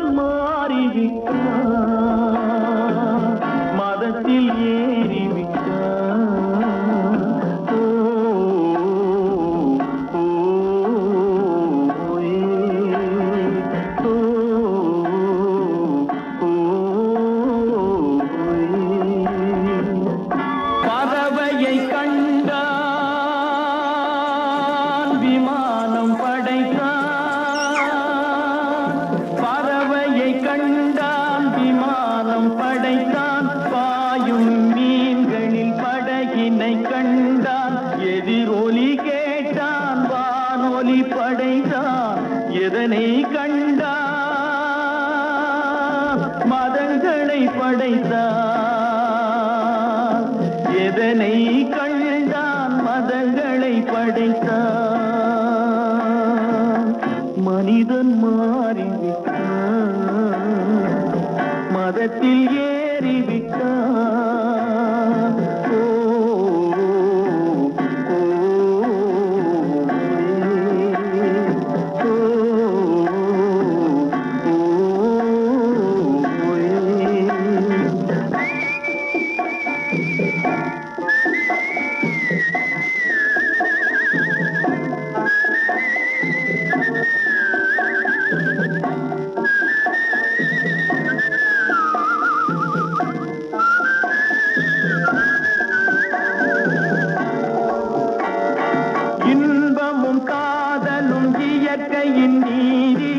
மனிதன் மாறிவிட்டான், மதத்தில் ஏறிவிட்டான். ஓ, ஓ, ஏ, ஓ, ஓ, ஏ. பறவையை கண்டான், விமானம் படைத்தான். பறவையை கண்டான், விமானம் படைத்தான். பாயும் மீன்களில் படகினை கண்டான். எதிரொலி கேட்டான், வானொலி படைத்தான். எதனை கண்டான், மதங்களை படைத்தான். எதனை கண்டான், மதங்களை படைத்தான். மனிதன் மாறிவிட்டான், மதத்தில் ஏறிவிட்டான். ஓ, ஓ, ஓ, ஓ, ஏ. இன்பமும் காதலும் இயற்கையின் நீதி,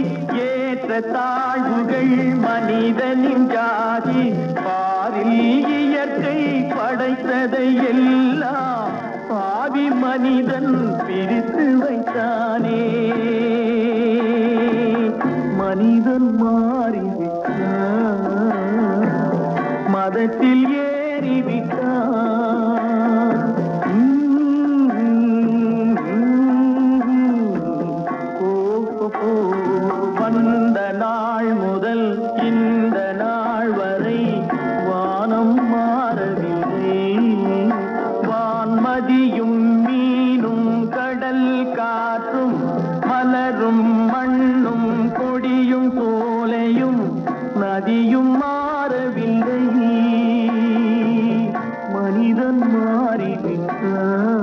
ஏற்ற தாழ்வுகள் மனிதனின் ஜாதி. பாரில் இயற்கை படைத்ததை எல்லாம் பாவி மனிதன் பிரித்து வைத்தானே. மனிதன் மாறிவிட்டான், மதத்தில் ஏறிவிட்டான். வந்த நாள் முதல் இந்த நாள் வரை வானம் மாறவில்லை. வான்மதியும் மீனும் கடல் காற்றும் மலரும் மண்ணும் கொடியும் சோலையும் நதியும் மாறவில்லை. மனிதன் மாறிவிட்டான்.